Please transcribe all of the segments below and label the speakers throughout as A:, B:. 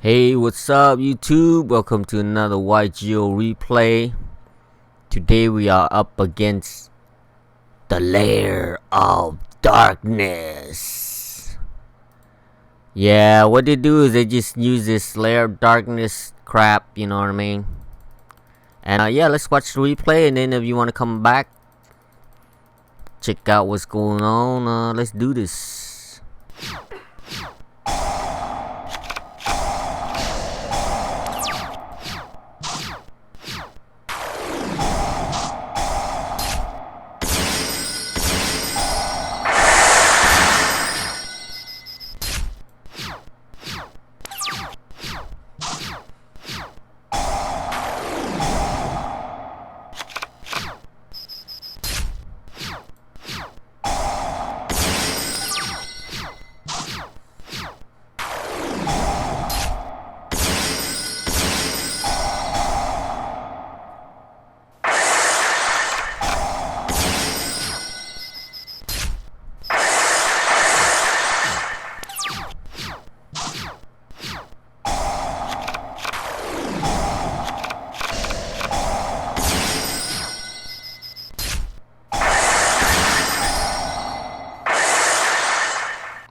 A: Hey, what's up YouTube? Welcome to another YGOH replay. Today we are up against the Lair of Darkness. Yeah, what they do is they just use this Lair of Darkness crap, you know what I mean? And yeah, let's watch the replay, and then if you want to come back, check out what's going on, let's do this.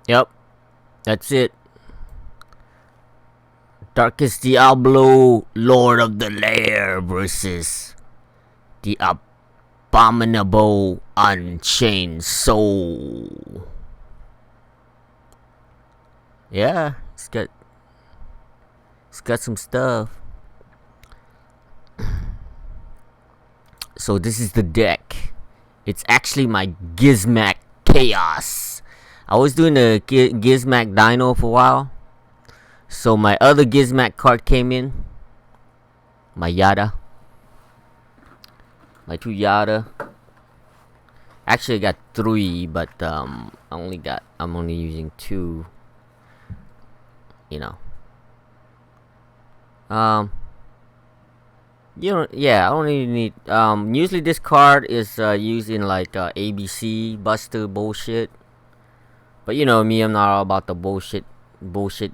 A: Yep, that's it. Darkest Diablo, Lord of the Lair versus the Abominable Unchained Soul. Yeah, it's got some stuff. So this is the deck. It's actually my GizmekChaos. I was doing the Gizmek Dino for a while, so my other Gizmek card came in. My Yata, my two Yata. Actually, I got three, but I'm only using two. You know. Yeah, I don't even need. Usually this card is used in like ABC Buster bullshit. But you know me, I'm not all about the bullshit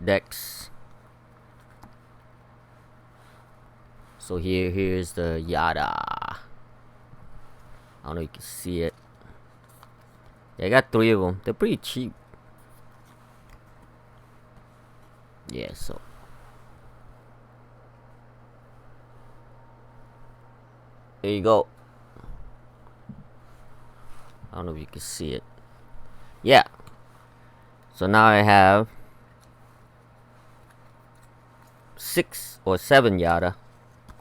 A: decks. So here's the Yata. I don't know if you can see it. Yeah, I got three of them. They're pretty cheap. Yeah, so there you go. I don't know if you can see it. Yeah. So now I have 6 or 7 Yata.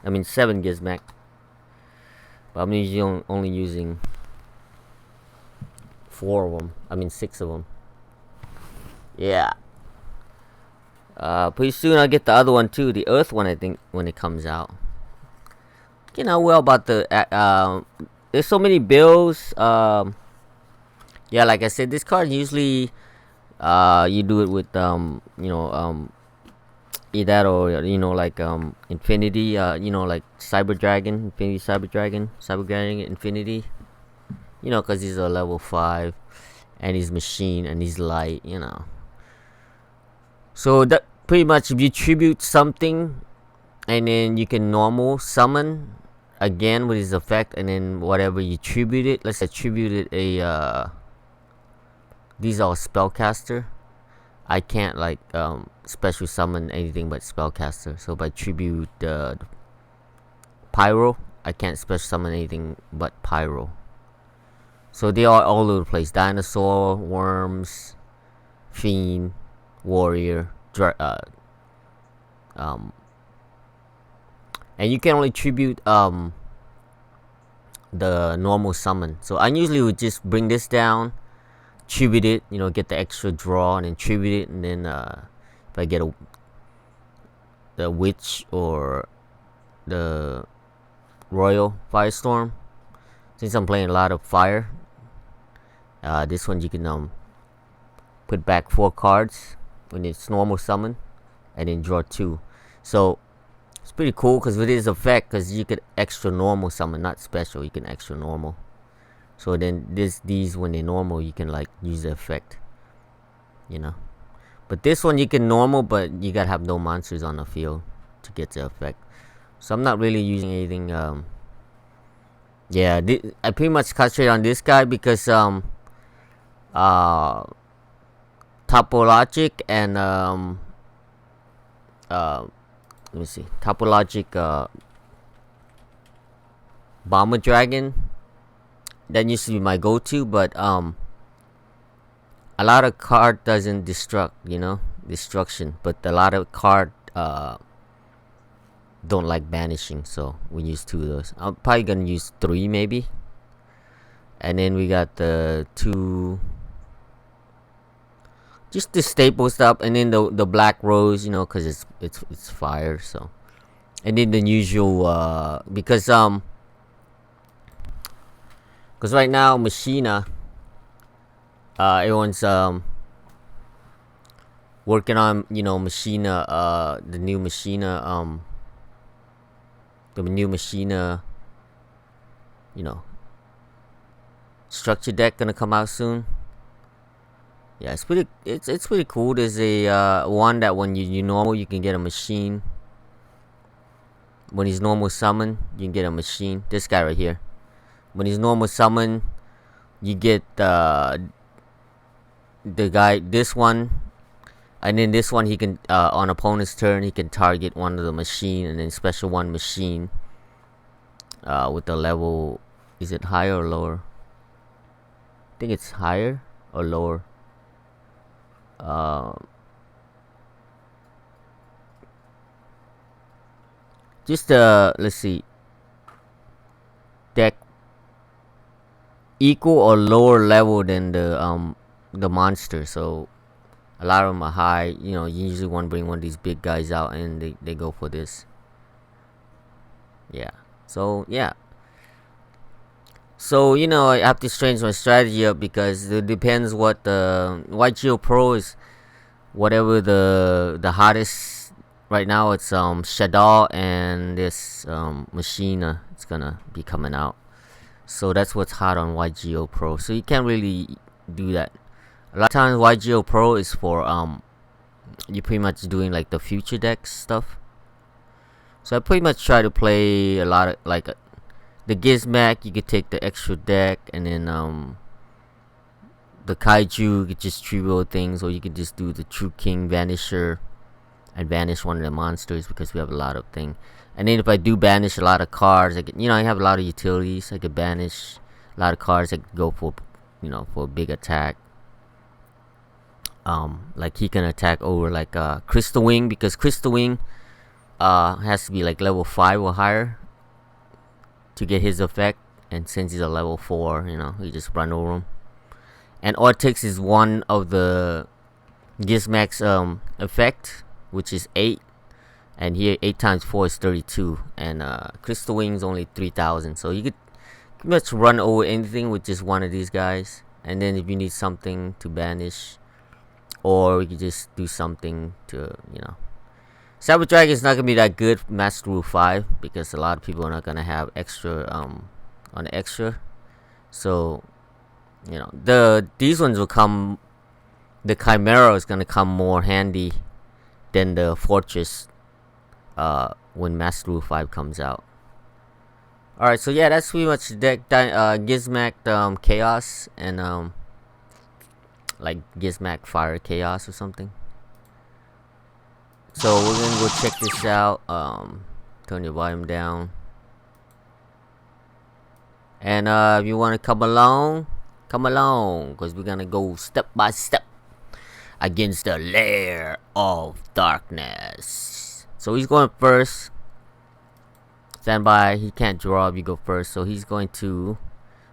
A: I mean 7 Gizmek. But I'm usually only using 4 of them. I mean 6 of them. Yeah. Pretty soon I'll get the other one too. The Earth one, I think, when it comes out. You know well about the there's so many builds. Yeah, like I said, this card usually you do it with either that or like Infinity, like Cyber Dragon, Infinity Cyber Dragon, Infinity. Cause he's a level 5 and he's machine and he's light, So that pretty much, if you tribute something and then you can normal summon again with his effect, and then whatever you tribute it, let's say attribute it a these are spellcaster. I can't like special summon anything but spellcaster. So by tribute pyro, I can't special summon anything but pyro. So they are all over the place: dinosaur, worms, fiend, warrior, and you can only tribute the normal summon. So I usually would just bring this down, tribute it, get the extra draw, and then tribute it, and then if I get the witch or the royal firestorm, since I'm playing a lot of fire, this one you can put back 4 cards when it's normal summon, and then draw 2. So it's pretty cool because with his effect, because you could extra normal summon, not special, you can extra normal. So then these when they're normal, you can like use the effect, But this one you can normal, but you gotta have no monsters on the field to get the effect. So I'm not really using anything. Yeah, I pretty much concentrate on this guy because Topologic and let me see, Topologic Bomber Dragon. That used to be my go-to, but a lot of card doesn't destruction, but a lot of card don't like banishing, so we use 2 of those. I'm probably gonna use 3 maybe. And then we got the 2, just the staple stuff, and then the black rose, because it's fire. So, and then the usual because right now Machina, everyone's working on Machina, the new Machina, structure deck gonna come out soon. Yeah, it's pretty cool. There's a one that when you normal, you can get a machine. When he's normal summon, you can get a machine. This guy right here. When he's normal summon, you get the guy, this one, and then this one he can on opponent's turn he can target one of the machine, and then special one machine with the level. Is it higher or lower? I think it's higher or lower. Just let's see, deck equal or lower level than the monster. So a lot of them are high. You usually want to bring one of these big guys out, and they go for this. Yeah. So yeah. So I have to change my strategy up because it depends what the YGOPro is. Whatever the hottest right now, it's Shadow and this Machina. It's gonna be coming out. So that's what's hot on YGOPro. So you can't really do that. A lot of times YGOPro is for you're pretty much doing like the future deck stuff. So I pretty much try to play a lot of like the Gizmek. You could take the extra deck, and then the Kaiju, you could just trivial things, or you could just do the True King Vanisher and banish one of the monsters because we have a lot of things. And then if I do banish a lot of cards, I have a lot of utilities. I could banish a lot of cards. I could go for for a big attack. Like he can attack over like Crystal Wing, because Crystal Wing has to be like level 5 or higher to get his effect, and since he's a level 4, you just run over him. And all it takes is one of the Gizmek's effect, which is 8, and here 8 times 4 is 32, and Crystal Wing's only 3,000, so you could pretty much run over anything with just one of these guys. And then if you need something to banish, or you could just do something to Cyber Dragon is not gonna be that good Master Rule 5 because a lot of people are not gonna have extra on the extra. So these ones will come. The Chimera is gonna come more handy than the Fortress when Master Rule 5 comes out. Alright, so yeah, that's pretty much the deck. Gizmek Chaos and like Gizmek Fire Chaos or something. So we're gonna go check this out. Turn your volume down. And if you wanna come along, because we're gonna go step by step against the Lair of Darkness. So he's going first. Stand by. He can't draw if you go first, so he's going to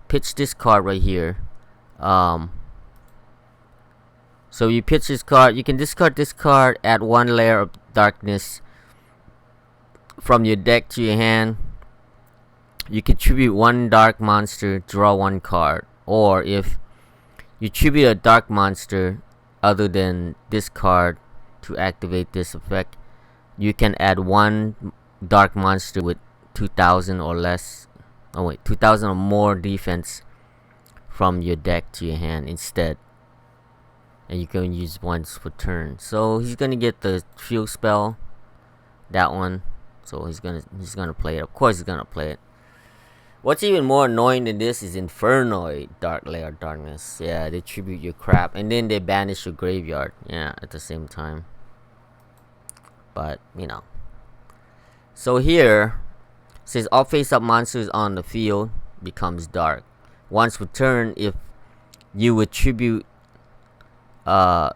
A: pitch this card right here. So you pitch this card. You can discard this card, add 1 Lair of Darkness from your deck to your hand. You can tribute 1 dark monster, draw 1 card. Or if you tribute a dark monster other than this card to activate this effect, you can add 1 dark monster with 2,000 or less. 2,000 or more defense from your deck to your hand instead. and you can use once per turn. So he's gonna get the field spell, that one. So he's gonna play it. Of course he's gonna play it. What's even more annoying than this is Infernoid Lair of Darkness. Yeah, they tribute your crap, and then they banish your graveyard. Yeah, at the same time. But you know. So here says all face-up monsters on the field becomes dark. Once per turn, if you would tribute a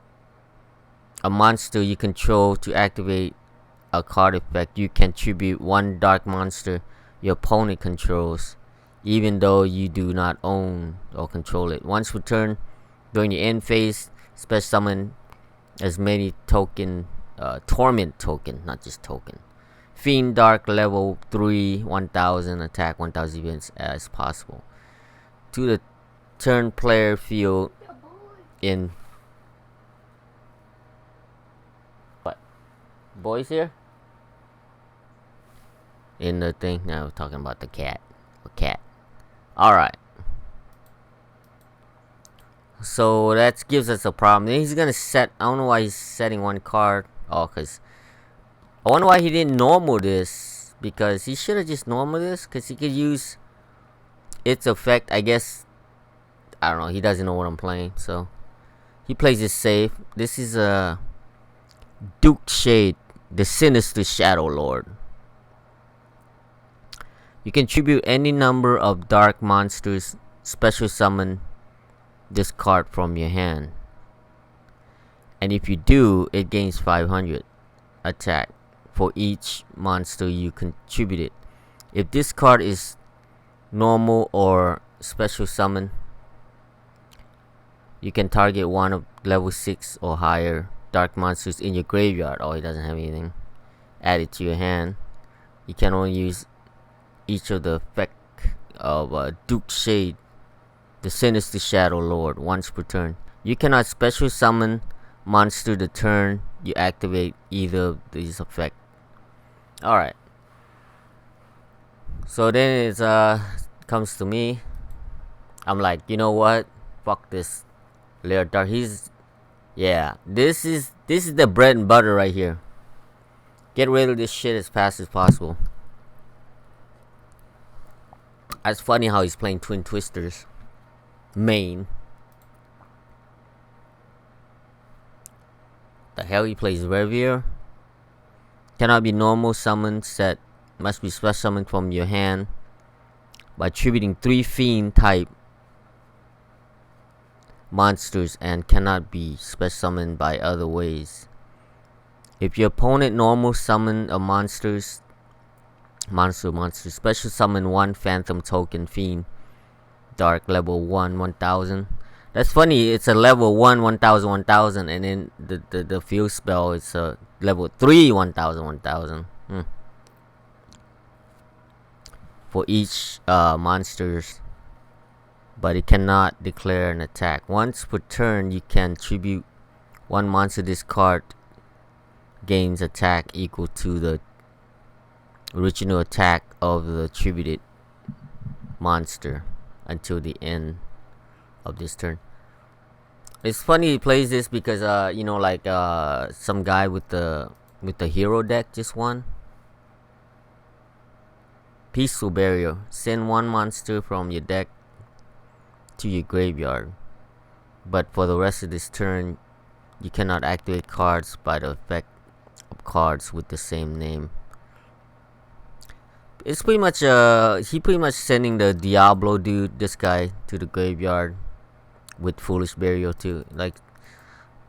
A: monster you control to activate a card effect, you can tribute one dark monster your opponent controls, even though you do not own or control it. Once per turn, during your end phase, special summon as many token, torment token, not just token, Fiend Dark level 3, 1000, attack 1000 events as possible to the turn player field in. What? Boys here? In the thing? Now we're talking about the cat. A cat. Alright. So that gives us a problem. Then he's gonna set. I don't know why he's setting one card. Oh, because I wonder why he didn't normal this. Because he should have just normal this. Because he could use its effect. I guess. I don't know. He doesn't know what I'm playing. So he plays it safe. This is a Duke Shade, the Sinister Shadow Lord. You can tribute any number of dark monsters, special summon this card from your hand. And if you do, it gains 500 attack for each monster you contributed. If this card is normal or special summon, you can target one of level 6 or higher dark monsters in your graveyard. Oh, he doesn't have anything. Add it to your hand. You can only use each of the effect of Duke Shade, the Sinister Shadow Lord, once per turn. You cannot special summon monster the turn you activate either of these effects. Alright. So then it comes to me. I'm like, you know what? Fuck this Lair of Dark. Yeah, this is the bread and butter right here. Get rid of this shit as fast as possible. It's funny how he's playing Twin Twisters. Main. The hell, he plays Revier. Cannot be normal summoned set. Must be special summoned from your hand by tributing 3 Fiend type monsters and cannot be special summoned by other ways. If your opponent normal summon a monster, special summon 1 Phantom token Fiend Dark level 1 1000. That's funny, it's a level 1 1000 1000, and then the field spell is a level 3 1000 1000. For each monsters, but it cannot declare an attack. Once per turn, you can tribute 1 monster this card gains attack equal to the original attack of the tributed monster until the end of this turn. It's funny he plays this because you know, like some guy with the hero deck just won. Peaceful Barrier. Send 1 monster from your deck to your graveyard, but for the rest of this turn you cannot activate cards by the effect of cards with the same name. It's pretty much he pretty much sending the Diablo dude, this guy, to the graveyard with Foolish Burial too, like,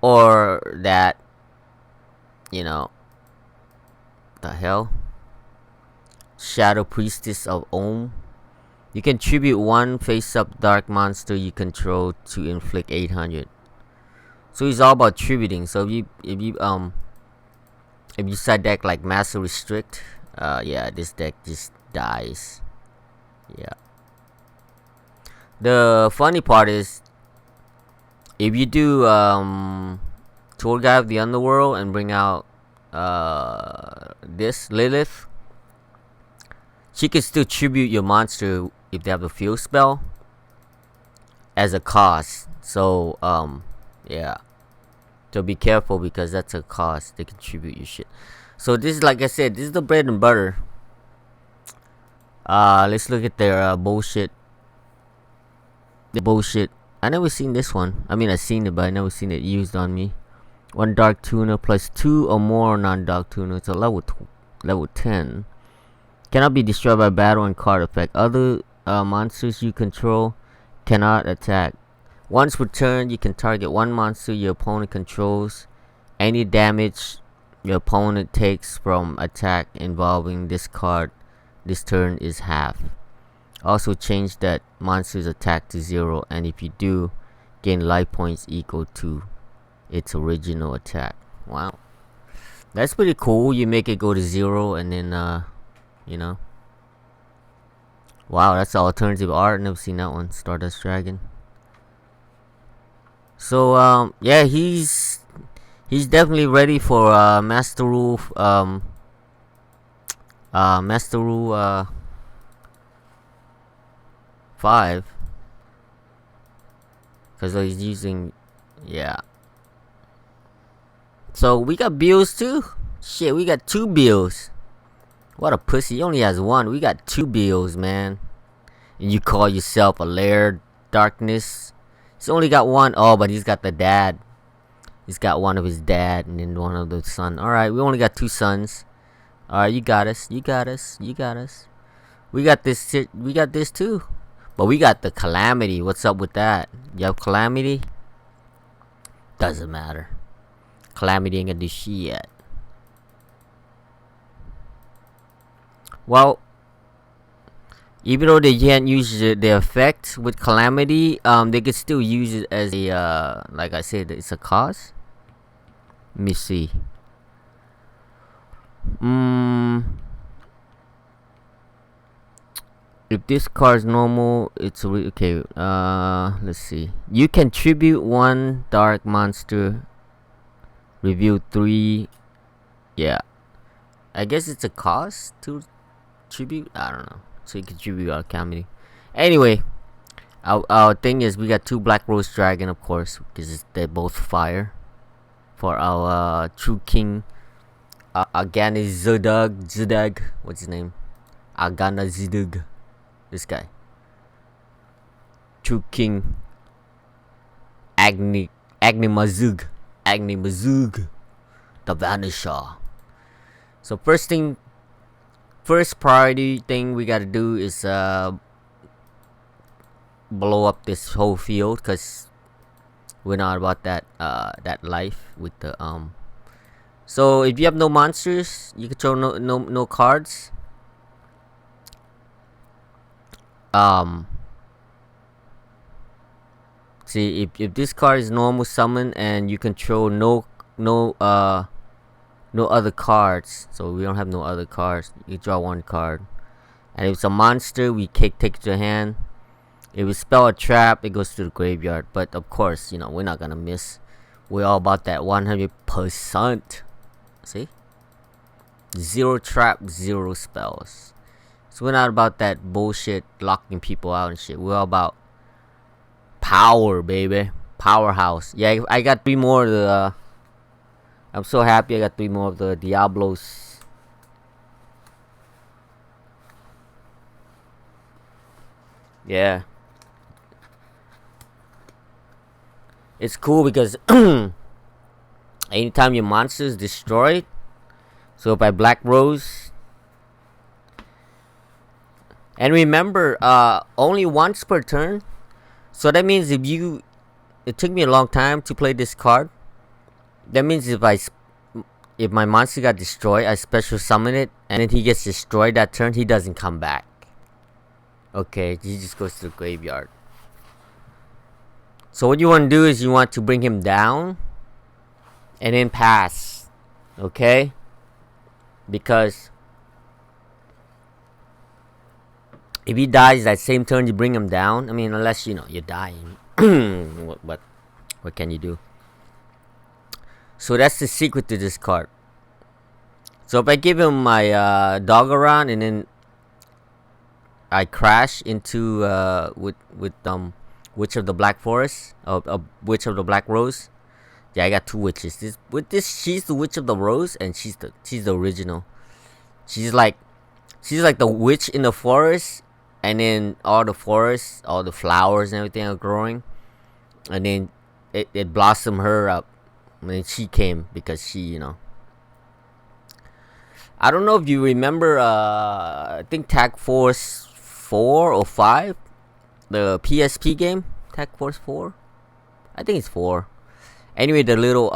A: or that, you know, the hell, Shadow Priestess of Om. You can tribute 1 face-up dark monster you control to inflict 800. So he's all about tributing. So if you side deck like Master Restrict, yeah, this deck just dies. Yeah. The funny part is, if you do Tour Guide of the Underworld and bring out this Lilith, she can still tribute your monster if they have a field spell as a cost. So yeah, So be careful because that's a cost. They contribute your shit. So this is, like I said, this is the bread and butter. Let's look at their bullshit. The bullshit. I never seen this one. I mean, I seen it, but I never seen it used on me. 1 dark tuner plus 2 or more non-dark tuner. It's a level 10. Cannot be destroyed by battle and card effect. Other monsters you control cannot attack. Once per turn, you can target one monster your opponent controls. Any damage your opponent takes from attack involving this card this turn is half. Also change that monster's attack to 0, and if you do, gain life points equal to its original attack. Wow, that's pretty cool. You make it go to 0, and then you know. Wow, that's the alternative art. Never seen that one. Stardust Dragon. So yeah, he's definitely ready for Master Rule. Master Rule 5, because he's using, yeah. So we got Beelz too. Shit, we got 2 Beelz. What a pussy. He only has 1. We got 2 Beelz, man. And you call yourself a LairOfDarkness. He's only got 1. Oh, but he's got the dad. He's got one of his dad and then one of the son. Alright, we only got 2 sons. Alright, you got us. You got us. You got us. We got this. We got this too. But we got the Calamity. What's up with that? You have Calamity? Doesn't matter. Calamity ain't gonna do shit yet. Well, even though they can't use the effect with Calamity, they could still use it as a, like I said, it's a cause. Let me see. If this card is normal, it's okay. Let's see. You can tribute 1 dark monster. Review 3. Yeah, I guess it's a cost to tribute. I don't know. So you can tribute our Calamity. Anyway, our thing is we got 2 Black Rose Dragon, of course, because they're both fire. For our True King, Agnimazud. What's his name? Agnimazud. This guy. True King. Agnimazud. The Vanisher. So first priority thing we gotta do is blow up this whole field, cause we're not about that life with the So if you have no monsters, you control no cards. See, if this card is normal summon and you control no other cards, so we don't have no other cards, you draw 1 card. And if it's a monster, we take it to hand. If we spell a trap, it goes to the graveyard. But of course, you know, we're not gonna miss. We're all about that 100%. See? 0 trap, 0 spells. So we're not about that bullshit locking people out and shit. We're all about power, baby. Powerhouse. Yeah, I got 3 more of the I'm so happy I got 3 more of the Diablos. Yeah. It's cool because anytime your monster is destroyed, so by Black Rose, and remember, only once per turn. So that means it took me a long time to play this card. That means if my monster got destroyed, I special summon it, and then he gets destroyed that turn, he doesn't come back. Okay, he just goes to the graveyard. So what you want to do is you want to bring him down and then pass. Okay? Because if he dies that same turn, you bring him down. I mean, unless, you know, you're dying. What can you do? So that's the secret to this card. So if I give him my Dogoran and then I crash into with Witch of the Black Forest, Witch of the Black Rose. Yeah, I got 2 witches. She's the Witch of the Rose, and she's the original. She's like the witch in the forest, and then all the forest, all the flowers and everything are growing, and then it blossomed her up, and then she came because she, you know. I don't know if you remember. I think Tag Force 4 or 5, the PSP game, Tag Force 4. I think it's 4. Anyway, the little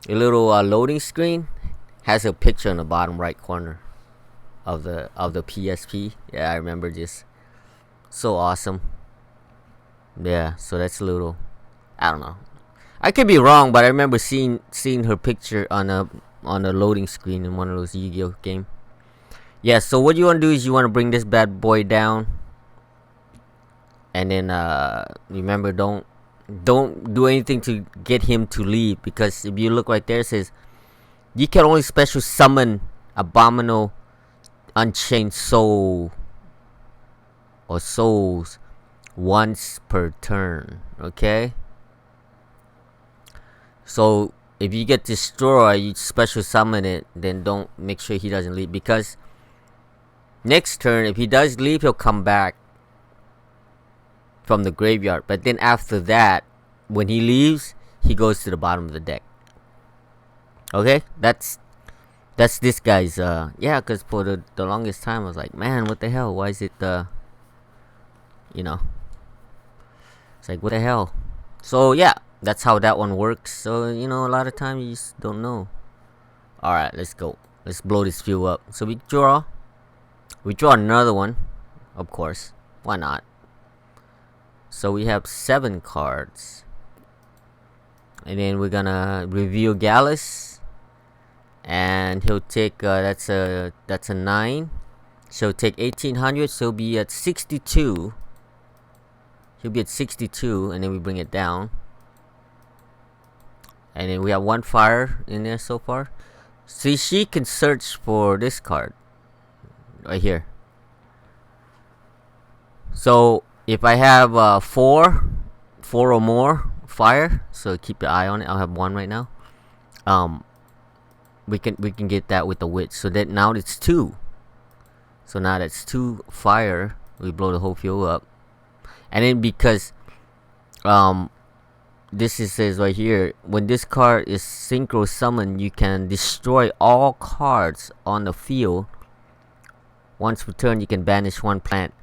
A: loading screen has a picture in the bottom right corner of the PSP. Yeah, I remember this. So awesome. Yeah, so that's a little, I don't know. I could be wrong, but I remember seeing her picture on a loading screen in one of those Yu-Gi-Oh game. Yeah, so what you want to do is you want to bring this bad boy down, and then remember, don't do anything to get him to leave, because if you look right there, it says you can only special summon Abominable Unchained soul or souls once per turn. Okay, so if you get destroyed, you special summon it, then don't, make sure he doesn't leave, because next turn if he does leave, he'll come back from the graveyard, but then after that, when he leaves, he goes to the bottom of the deck. Okay, that's this guy's yeah, because for the longest time I was like, man, what the hell, why is it you know, it's like, what the hell. So yeah, that's how that one works. So, you know, a lot of times you just don't know. Alright, let's go. Let's blow this field up. So we draw another one, of course, why not. So we have 7 cards, and then we're gonna reveal Gallis, and he'll take that's a 9, so he'll take 1800, so he'll be at 62. He'll be at 62, and then we bring it down, and then we have 1 fire in there so far. See, she can search for this card right here. So if I have 4 or more fire, so keep your eye on it. I'll have 1 right now. We can get that with the witch. So that now it's 2. So now that's 2 fire. We blow the whole field up, and then because this says right here, when this card is synchro summoned, you can destroy all cards on the field. Once per turn, you can banish 1 plant.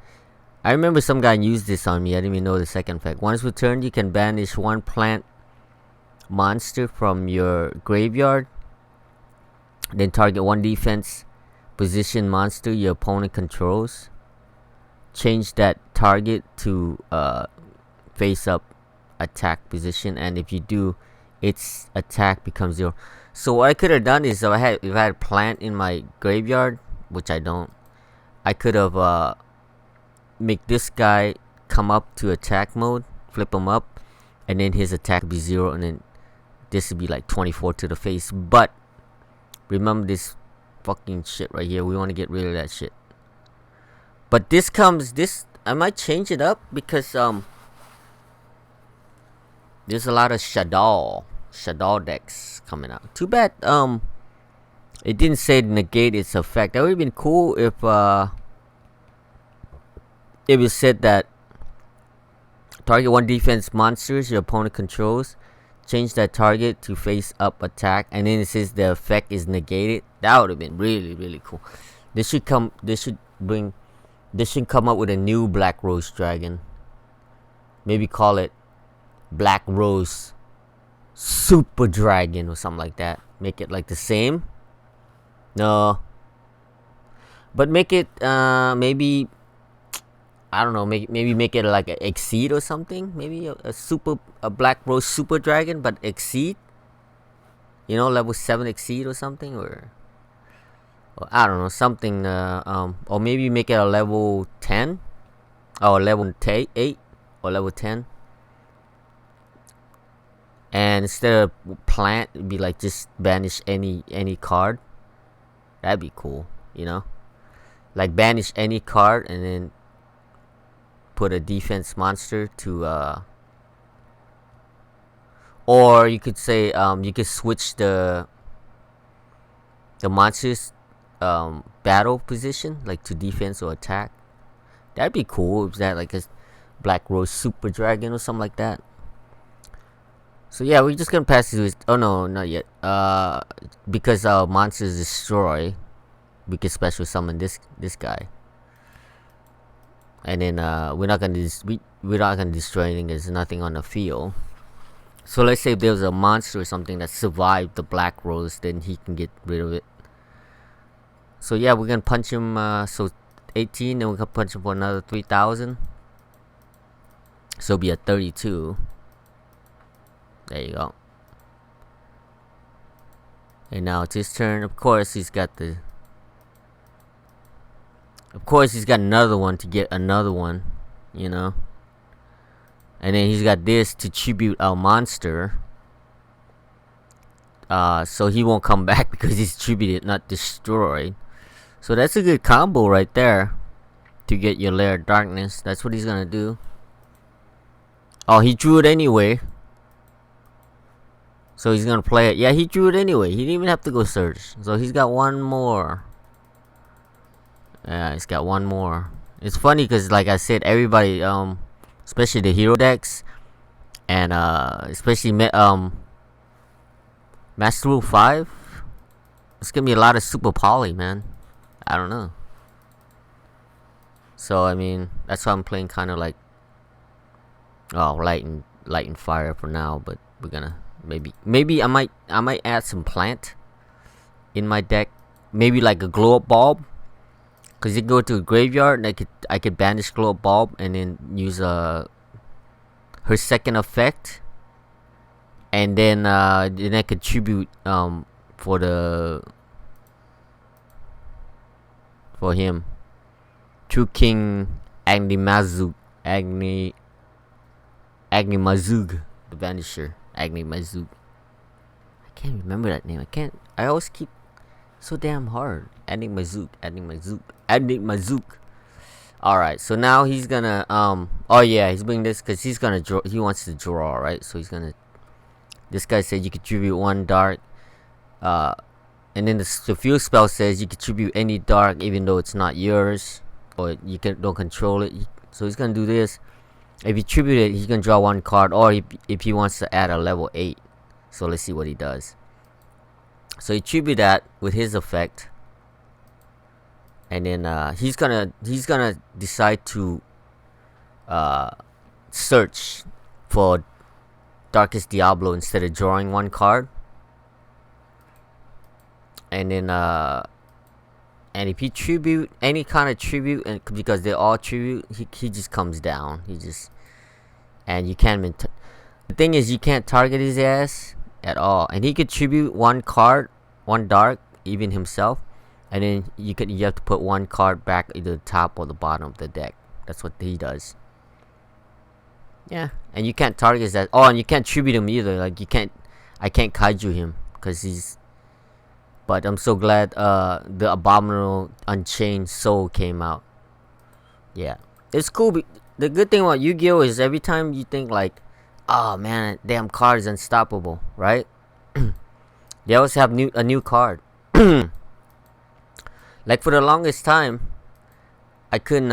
A: I remember some guy used this on me. I didn't even know the second effect. Once per turn, you can banish 1 plant monster from your graveyard. Then target 1 defense position monster your opponent controls. Change that target to face up attack position, and if you do, its attack becomes 0. So what I could have done is, if I had a plant in my graveyard, which I don't, I could have make this guy come up to attack mode, flip him up, and then his attack would be 0, and then this would be like 24 to the face. But remember this fucking shit right here, we want to get rid of that shit. But this I might change it up, because there's a lot of Shadow decks coming out. Too bad it didn't say negate its effect. That would have been cool if it said that target 1 defense monsters your opponent controls, change that target to face up attack, and then it says the effect is negated. That would have been really, really cool. They should come up with a new Black Rose Dragon. Maybe call it Black Rose Super Dragon or something like that. Make it like the same. No, but make it maybe, I don't know, maybe make it like a Exceed or something. Maybe a Black Rose Super Dragon, but Exceed. You know, level 7 Exceed or something, or I don't know, something. Or maybe make it a level 10, or level 8, or level 10. And instead of plant, it'd be like just banish any card. That'd be cool, you know, like banish any card and then put a defense monster to Or you could say you could switch the monster's battle position, like to defense or attack. That'd be cool if that like a Black Rose Super Dragon or something like that. So yeah, we're just gonna pass through. Oh no, not yet. Because our monsters destroy, we can special summon this guy. And then we're not gonna destroy anything. There's nothing on the field. So let's say if there's a monster or something that survived the Black Rose, then he can get rid of it. So yeah, we're gonna punch him. So 18, then we can punch him for another 3,000. So it'll be a 32. There you go. And now it's his turn. Of course, he's got the. Of course, he's got another one to get another one, you know. And then he's got this to tribute our monster. So he won't come back because he's tributed, not destroyed. So that's a good combo right there to get your LairOfDarkness. That's what he's gonna do. Oh, he drew it anyway. So he's gonna play it. Yeah, he drew it anyway. He didn't even have to go search. So he's got one more. Yeah, he's got one more. It's funny because, like I said, everybody, especially the hero decks, and especially Master Rule 5, it's gonna be a lot of super poly, man. I don't know. So I mean, that's why I'm playing kind of like, light and fire for now. But we're gonna maybe I might add some plant in my deck. Maybe like a glow up bulb. Cause you go to a graveyard, and I could banish glow up bulb and then use her second effect, and then I could tribute for him, True King Agnimazud, Agnimazud, the Vanisher, Agnimazud. I can't remember that name. I always keep so damn hard. Agnimazud. Alright, so now he's gonna oh yeah, he's bringing this because he's gonna draw. He wants to draw, right? So he's gonna. This guy said you contribute one dark, and then the field spell says you contribute any dark even though it's not yours or you don't control it. So he's gonna do this. If you tribute it, he's gonna draw one card, or if he wants to add a level 8. So let's see what he does. So he tribute that with his effect, and then he's gonna decide to search for Darkest Diablo instead of drawing one card. And then and if he tribute any kind of tribute, and because they're all tribute, he just comes down. And you can't the thing is, you can't target his ass at all, and he could tribute one card, one dark, even himself, and then you have to put one card back either the top or the bottom of the deck. That's what he does. Yeah, and you can't target his ass. Oh, and you can't tribute him either. Like I can't kaiju him because he's. But I'm so glad the Abominable Unchained Soul came out. Yeah, it's cool. The good thing about Yu-Gi-Oh is every time you think like, oh man, damn card is unstoppable, right? They always have a new card. Like for the longest time, I couldn't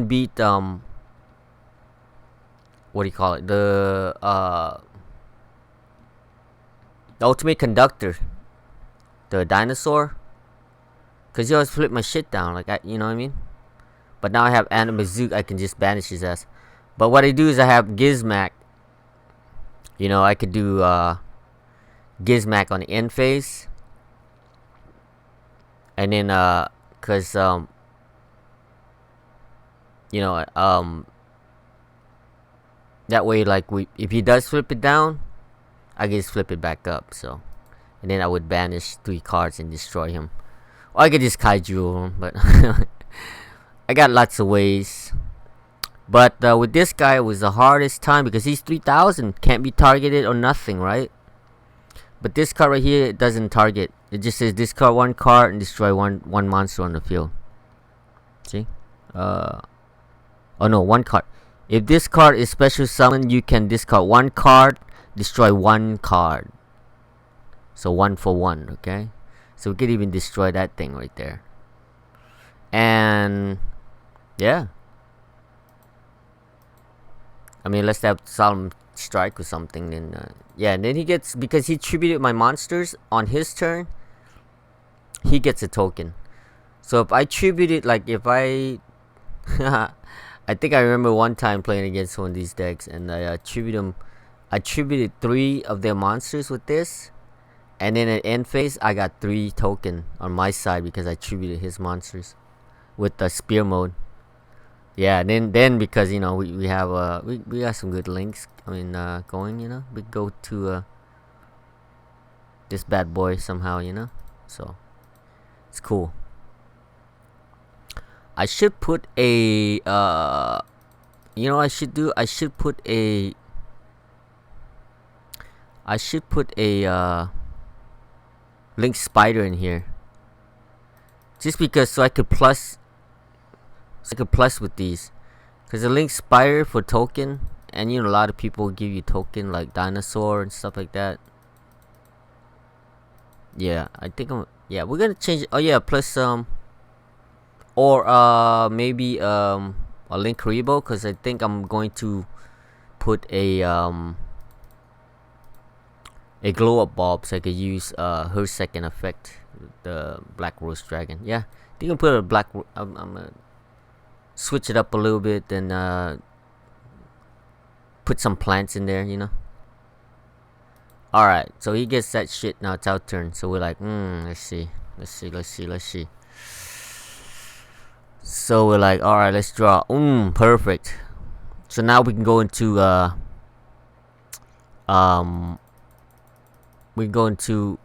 A: beat what do you call it? The Ultimate Conductor, the dinosaur, cause he always flip my shit down, like you know what I mean. But now I have Agnimazud, I can just banish his ass. But what I do is I have Gizmek. You know, I could do Gizmek on the end phase, and then cause you know that way, like if he does flip it down, I can just flip it back up. So, and then I would banish 3 cards and destroy him. Or I could just kaiju him, but I got lots of ways. But with this guy, it was the hardest time because he's 3,000, can't be targeted or nothing, right? But this card right here, it doesn't target. It just says discard 1 card and destroy one monster on the field. See? Oh no, 1 card. If this card is special summon, you can discard one card, destroy one card. So 1 for 1, okay? So we could even destroy that thing right there. And yeah. I mean, let's have Solemn Strike or something. Then yeah, and then he gets, because he tributed my monsters on his turn, he gets a token. So if I tributed, like if I I think I remember one time playing against one of these decks, and I tributed 3 of their monsters with this, and then at end phase I got 3 token on my side because I tributed his monsters with the spear mode. Yeah, and then because you know we have we got some good links. I mean, going, you know, we go to this bad boy somehow, you know, so it's cool. I should put a you know, I should put a Link Spider in here, just because so I could plus with these, because the Link Spider for token, and you know a lot of people give you token like dinosaur and stuff like that. Yeah, I think we're gonna change it. Oh yeah, plus or maybe a Link Rebo, because I think I'm going to put a glow up bulb so I could use her second effect, the Black Rose Dragon. Yeah, I think I'll put a black. I'm gonna switch it up a little bit and put some plants in there, you know. Alright, so he gets that shit. Now it's our turn. So we're like, let's see. So we're like, alright, let's draw. Perfect. So now we can go into we go into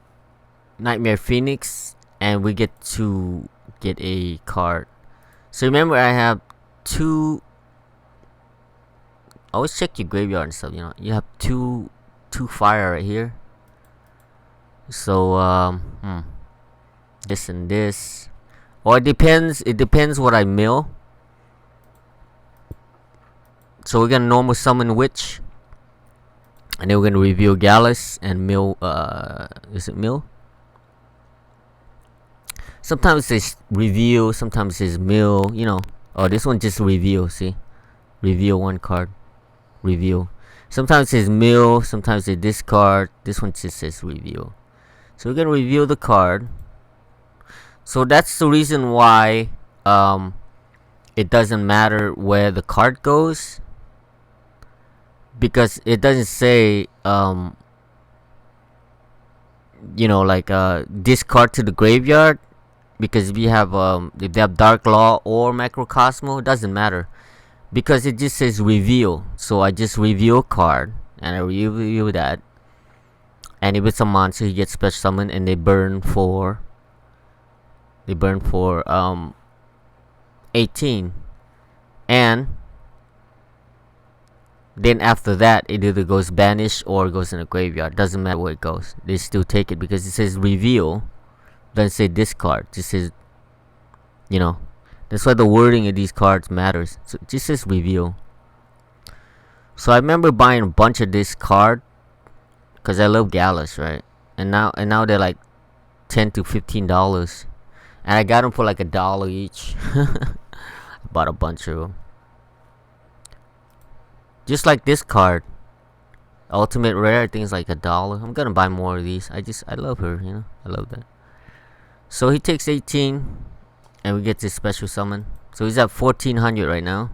A: Nightmare Phoenix, and we get to get a card. So remember, I have 2. Always check your graveyard and stuff, you know. You have two fire right here. So this and this. Or it depends what I mill. So we're gonna normal summon Witch, and then we're gonna reveal Gallis and mill. Is it mill? Sometimes it's reveal, sometimes it's mill. You know. Oh, this one just reveal. See, reveal one card. Reveal. Sometimes it's mill, sometimes it's discard. This one just says reveal. So we're gonna reveal the card. So that's the reason why it doesn't matter where the card goes, because it doesn't say you know, like discard to the graveyard, because if they have Dark Law or Macrocosmo, it doesn't matter, because it just says reveal. So I just reveal a card, and I reveal that, and if it's a monster, he gets special summon, and they burn for 18, and then after that it either goes banished or goes in the graveyard. Doesn't matter where it goes, they still take it, because it says reveal, doesn't say discard, just says, you know. That's why the wording of these cards matters. So it just says reveal. So I remember buying a bunch of this card because I love Gallis, right? And now they're like $10 to $15, and I got them for like $1 each. I bought a bunch of them. Just like this card, Ultimate Rare, I think it's like $1. I'm gonna buy more of these. I love her, you know. I love that. So he takes 18, and we get this special summon. So he's at 1400 right now.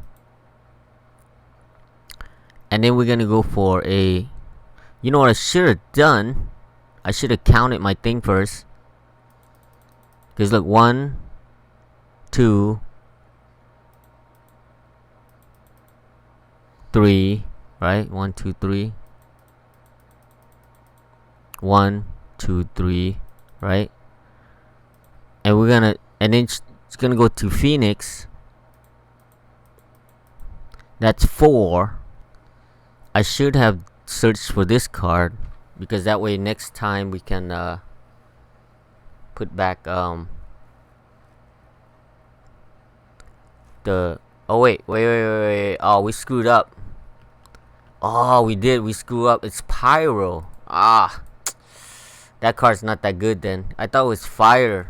A: And then we're gonna go for a. You know what I should have done? I should have counted my thing first. Because look, 1, 2, 3, right? 1, 2, 3. 1, 2, 3, right? And we're gonna, and then it's gonna go to Phoenix. That's 4. I should have searched for this card, because that way next time we can put back the Oh wait. Oh, we screwed up. Oh, we did. We screwed up. It's Pyro. Ah, that card's not that good then. I thought it was Fire.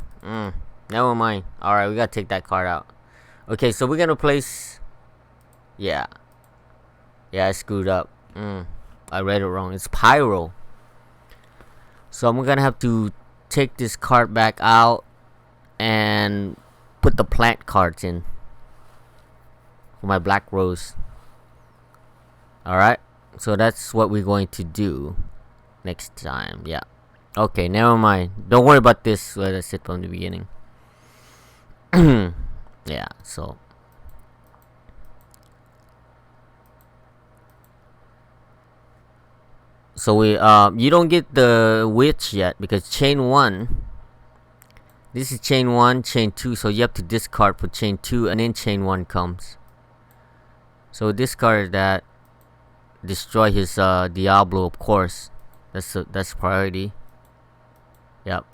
A: Never mind. Alright, we gotta take that card out. Okay, so we're gonna place... Yeah, I screwed up. I read it wrong. It's Pyro. So I'm gonna have to take this card back out and put the plant cards in for my Black Rose. Alright, so that's what we're going to do next time. Yeah. Okay, never mind. Don't worry about this. Let us sit from the beginning. Yeah, so we you don't get the witch yet because chain 1. This is chain 1, chain 2, so you have to discard for chain 2 and then chain 1 comes. So discard that, destroy his Diablo, of course. That's priority. Yep.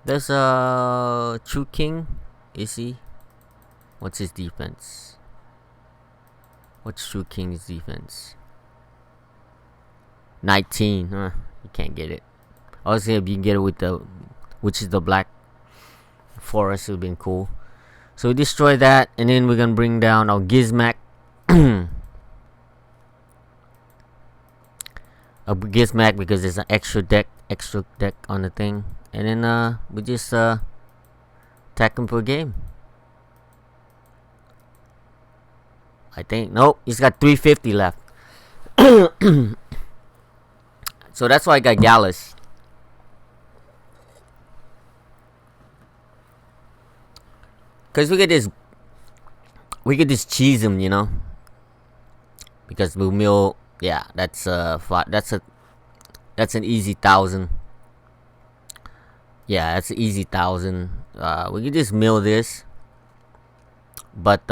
A: There's a True King. Is he? What's his defense? What's True King's defense? 19. You can't get it. I was saying if you can get it with the, which is the Black Forest, it would have been cool. So we destroy that, and then we're gonna bring down our Gizmek. A Gizmek because there's an extra deck on the thing, and then we just attack him for a game. I think nope, he's got 350 left. So that's why I got Gallis. Cause we could just cheese him, you know. Because we'll mill. Yeah, that's an easy 1,000. Yeah, that's an easy 1,000. We could just mill this, but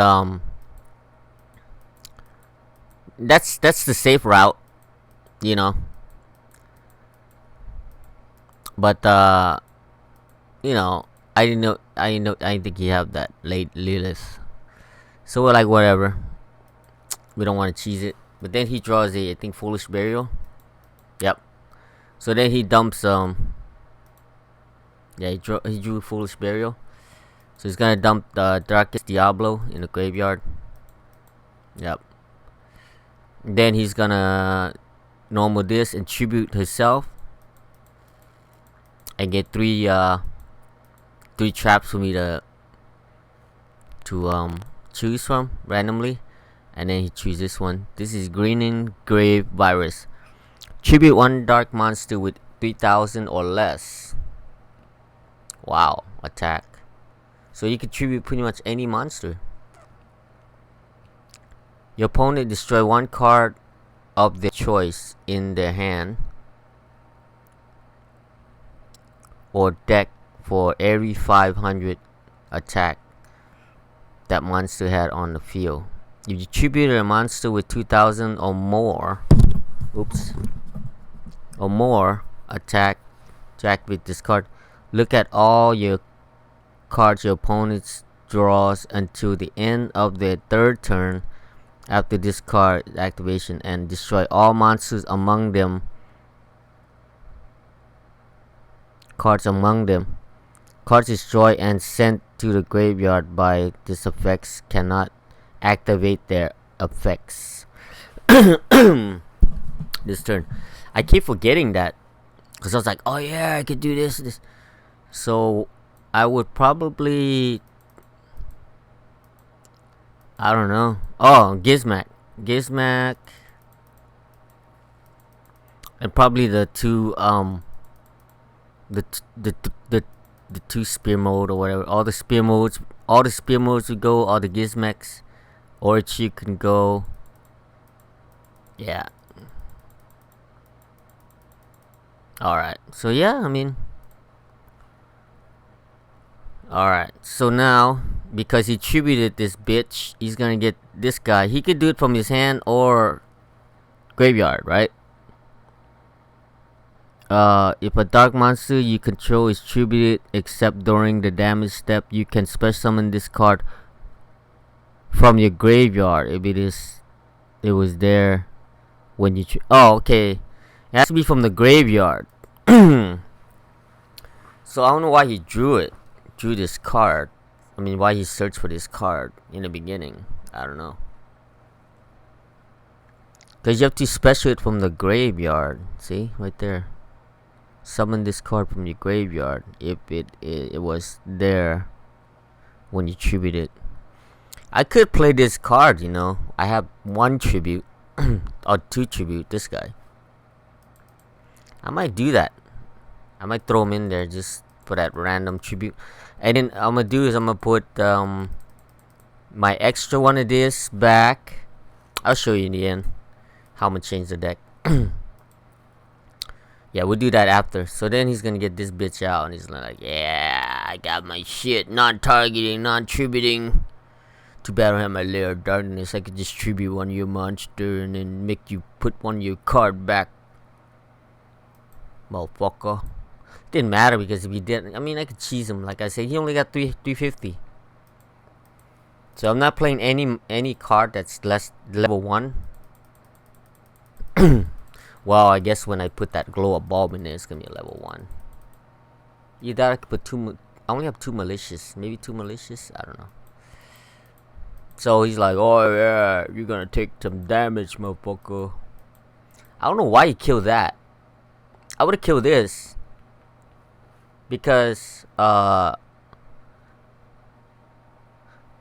A: that's the safe route, you know. But you know, I didn't think you have that late Lilith, so we're like whatever. We don't want to cheese it. But then he draws a, I think, Foolish Burial. Yep. So then he dumps yeah, he drew Foolish Burial. So he's gonna dump the Darkest Diablo in the graveyard. Yep. Then he's gonna normal this and tribute himself and get three traps for me to choose from randomly. And then he chooses this one. This is Greening Grave Virus. Tribute one dark monster with 3,000 or less. Wow, attack. So you can tribute pretty much any monster. Your opponent destroy one card of their choice in their hand or deck for every 500 attack that monster had on the field. If you tribute a monster with 2,000 or more, or more attack with this card, look at all your cards your opponent draws until the end of their third turn after this card activation and destroy all monsters among them. Cards destroyed and sent to the graveyard by this effects cannot activate their effects this turn. I keep forgetting that because I was like, oh yeah, I could do this. So I would probably, I don't know. Oh, Gizmek, and probably the two the two spear mode or whatever. All the spear modes would go. All the Gizmeks. Orachi can go. Yeah. Alright. So yeah, I mean. Alright. So now, because he tributed this bitch, he's gonna get this guy. He could do it from his hand or graveyard, right? If a dark monster you control is tributed except during the damage step, you can special summon this card from your graveyard if it was there when you oh, okay. It has to be from the graveyard. So I don't know why he drew this card. I mean, why he searched for this card in the beginning. I don't know. Because you have to special it from the graveyard. See? Right there. Summon this card from your graveyard if it was there when you tribute it. I could play this card, you know. I have 1 tribute. Or 2 tribute. This guy. I might do that. I might throw him in there just for that random tribute. And then I'm gonna do is I'm gonna put my extra one of this back. I'll show you in the end how I'm gonna change the deck. Yeah, we'll do that after. So then he's gonna get this bitch out and he's like, yeah, I got my shit. Non-targeting, non-tributing. Too bad I don't have my Lair of Darkness. I could just tribute one of your monster and then make you put one of your card back. Motherfucker. Didn't matter because if he didn't, I mean, I could cheese him. Like I said, he only got 350. So I'm not playing any card that's less level 1. Well, I guess when I put that glow up bulb in there, it's gonna be a level 1. Either I could put 2. I only have 2 malicious, maybe 2 malicious. I don't know. So he's like, oh yeah, you're gonna take some damage, motherfucker. I don't know why he killed that. I would have killed this. Because, oh,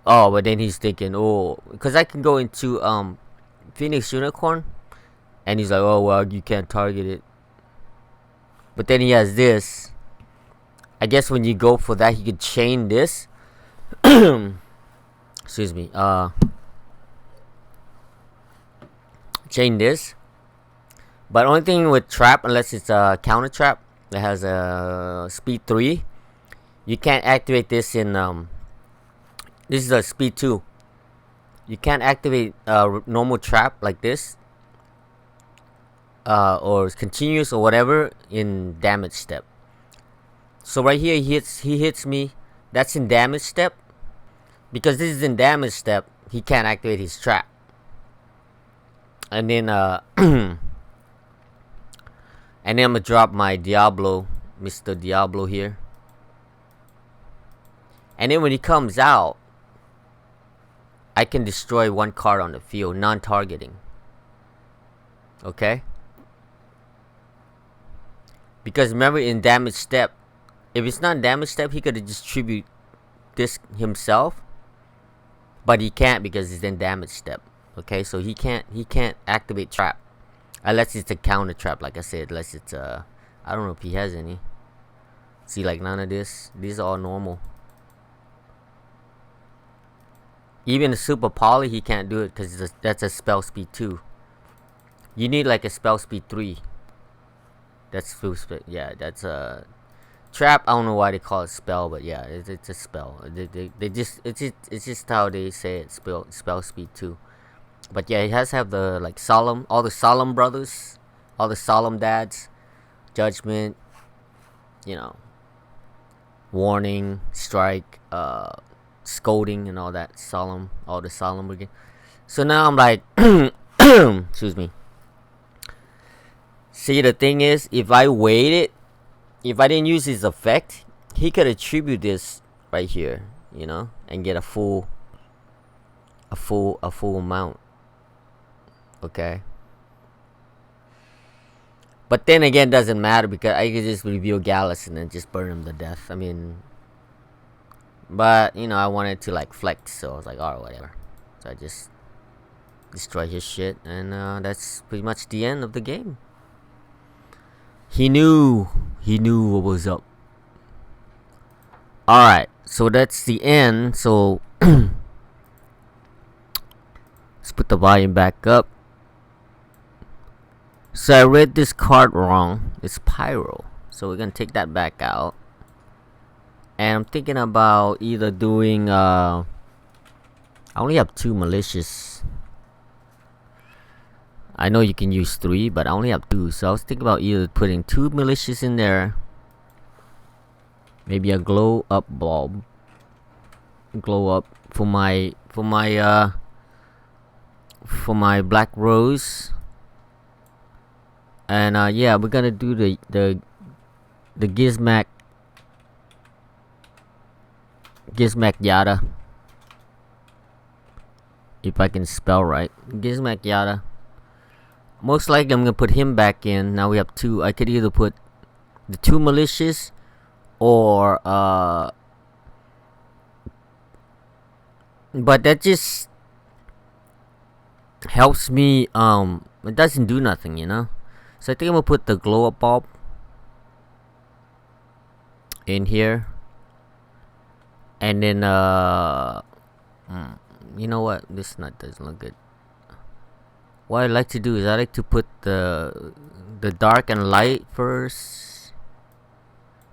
A: but then he's thinking, oh, because I can go into, Phoenix Unicorn, and he's like, oh, well, you can't target it. But then he has this. I guess when you go for that, he could chain this. Excuse me, chain this. But only thing with trap, unless it's a counter trap, that has a speed 3. You can't activate this in this is a speed 2. You can't activate normal trap like this or continuous or whatever in damage step. So right here he hits me. That's in damage step. Because this is in damage step, he can't activate his trap. And then and then I'm gonna drop my Diablo, Mr. Diablo here. And then when he comes out, I can destroy 1 card on the field, non-targeting. Okay? Because remember in damage step, if it's not damage step, he could just tribute this himself. But he can't because it's in damage step. Okay, so he can't activate trap. Unless it's a counter trap, like I said. Unless it's I don't know if he has any. See, like none of this. These are all normal. Even the super poly, he can't do it because that's a spell speed 2. You need like a spell speed 3. That's full speed. Yeah, that's a trap. I don't know why they call it spell, but yeah, it's a spell. They just it's just how they say it. Spell speed 2. But yeah, he has to have the like solemn, all the solemn brothers, all the solemn dads, judgment, you know, warning, strike, scolding, and all that solemn, all the solemn again. So now I'm like, excuse me. See, the thing is, if I waited, if I didn't use his effect, he could attribute this right here, you know, and get a full amount. Okay. But then again, doesn't matter because I could just reveal Gallis and then just burn him to death. I mean, but you know, I wanted to like flex, so I was like, alright, whatever. So I just destroy his shit, and that's pretty much the end of the game. He knew what was up. Alright, so that's the end. So let's put the volume back up. So I read this card wrong. It's Pyro. So we're gonna take that back out. And I'm thinking about either doing I only have 2 malicious. I know you can use 3, but I only have 2, so I was thinking about either putting 2 militias in there, maybe a glow up bulb, glow up for my black rose, and yeah, we're gonna do the Gizmek Yata, if I can spell right. Gizmek Yata. Most likely I'm gonna put him back in. Now we have 2. I could either put the 2 militias or but that just helps me. It doesn't do nothing, you know. So I think I'm gonna put the glow up bulb in here, and then you know what, this nut doesn't look good. What I like to do is I like to put the dark and light first.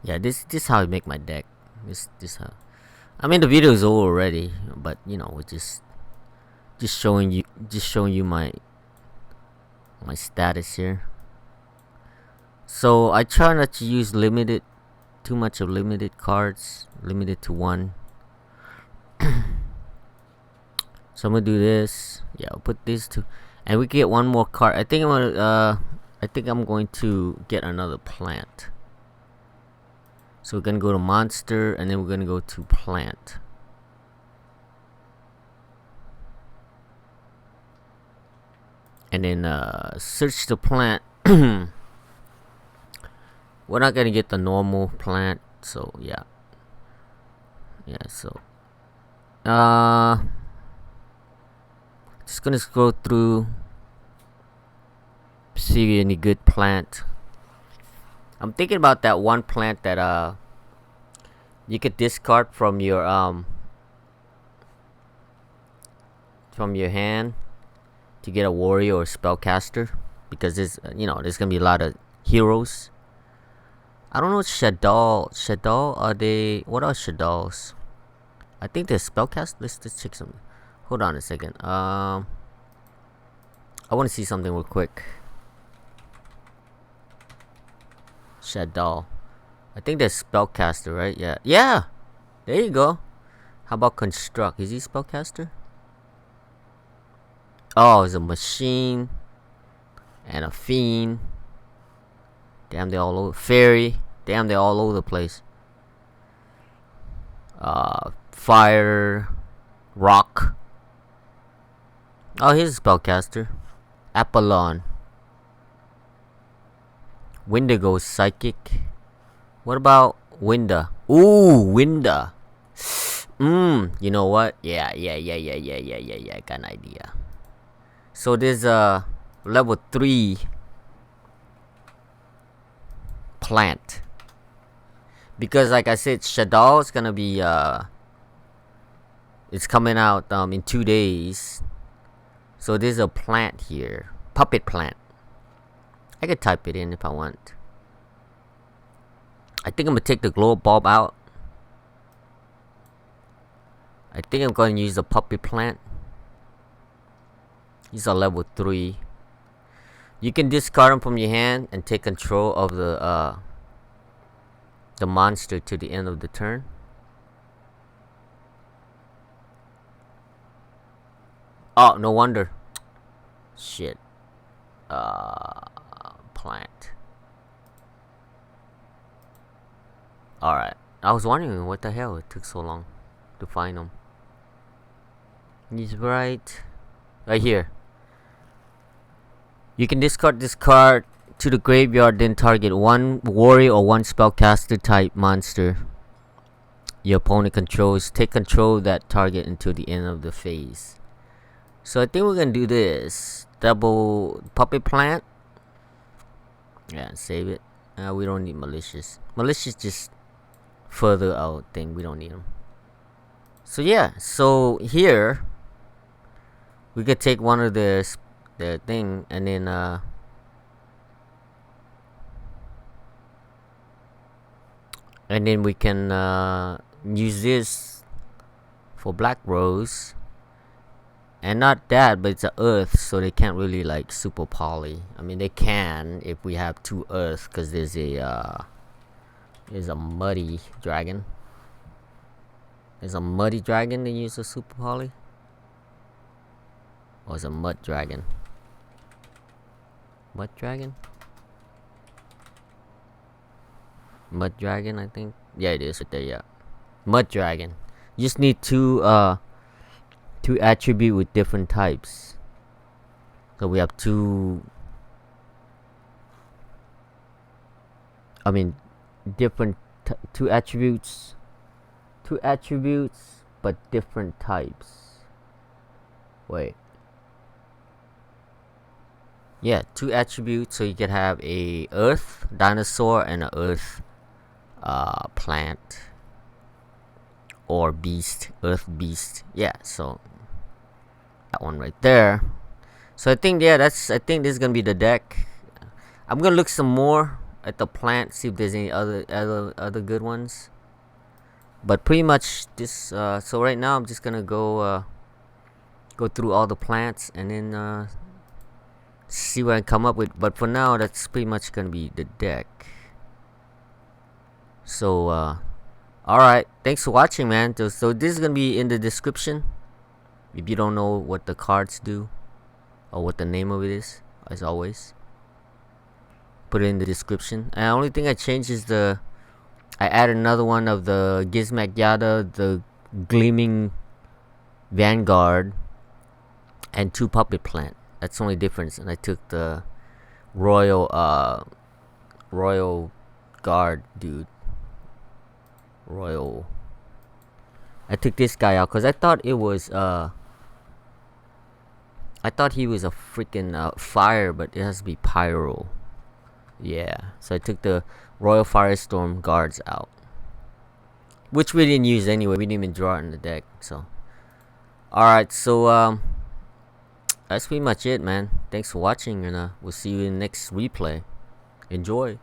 A: Yeah, this is how I make my deck. This how. I mean, the video is over already, but you know, we're just showing you my status here. So I try not to use too much of limited cards, limited to 1. So I'm gonna do this. Yeah, I'll put these 2, and we get 1 more card. I think I'm going to get another plant. So we're gonna go to monster, and then we're gonna go to plant. And then search the plant. We're not gonna get the normal plant, so yeah. So just gonna scroll through, see any good plant. I'm thinking about that one plant that you could discard from your hand to get a warrior or spellcaster, because there's there's gonna be a lot of heroes. I don't know what Shadow are they? What are Shadows? I think they're spellcast. Let's check some. Hold on a second. I want to see something real quick. Shadow. I think they're spellcaster, right? Yeah. There you go. How about construct? Is he spellcaster? Oh, it's a machine and a fiend. Damn, they're all over. Fairy. Damn, they're all over the place. Fire. Rock. Oh, here's a spellcaster. Apollon. Wendigo Psychic. What about Winda? Ooh, Winda. You know what? Yeah. I got an idea. So there's a level 3 plant. Because like I said, Shadow is gonna be it's coming out in 2 days. So there's a plant here. Puppet plant. I could type it in if I want. I think I'm gonna take the glow bulb out. I think I'm gonna use the puppet plant. These are level 3. You can discard them from your hand and take control of the monster to the end of the turn. Oh, no wonder. Shit. Plant. Alright. I was wondering what the hell it took so long to find them. He's right here. You can discard this card to the graveyard, then target 1 warrior or 1 spellcaster type monster your opponent controls. Take control of that target until the end of the phase. So I think we're gonna do this. Double puppet plant. Yeah, save it. We don't need malicious. Malicious just further out thing. We don't need them. So yeah. So here we could take one of the thing and then we can use this for Black Rose. And not that, but it's a earth, so they can't really like super poly. I mean, they can if we have 2 earth, because there's a muddy dragon. There's a muddy dragon that uses super poly. Or is a mud dragon? Mud dragon? Mud dragon, I think. Yeah, it is right there. Yeah, mud dragon. You just need 2 attribute with different types. So we have 2. I mean, different 2 attributes. 2 attributes, but different types. Wait. Yeah, 2 attributes, so you can have a earth dinosaur and a earth plant or beast, earth beast. Yeah, so that one right there. So I think, yeah, I think this is gonna be the deck. I'm gonna look some more at the plant, see if there's any other good ones. But pretty much this. So right now I'm just gonna go through all the plants and then see what I come up with. But for now, that's pretty much gonna be the deck. So alright, thanks for watching, man. So this is gonna be in the description if you don't know what the cards do or what the name of it is. As always, put it in the description. And the only thing I changed is I added another one of the Gizmek Yata, the Gleaming Vanguard, and 2 puppet plant. That's the only difference. And I took the Royal Guard dude. I took this guy out because I thought it was I thought he was a freaking fire, but it has to be pyro. Yeah, so I took the Royal Firestorm guards out, which we didn't use anyway. We didn't even draw it in the deck. So alright, so that's pretty much it, man. Thanks for watching, and we'll see you in the next replay. Enjoy.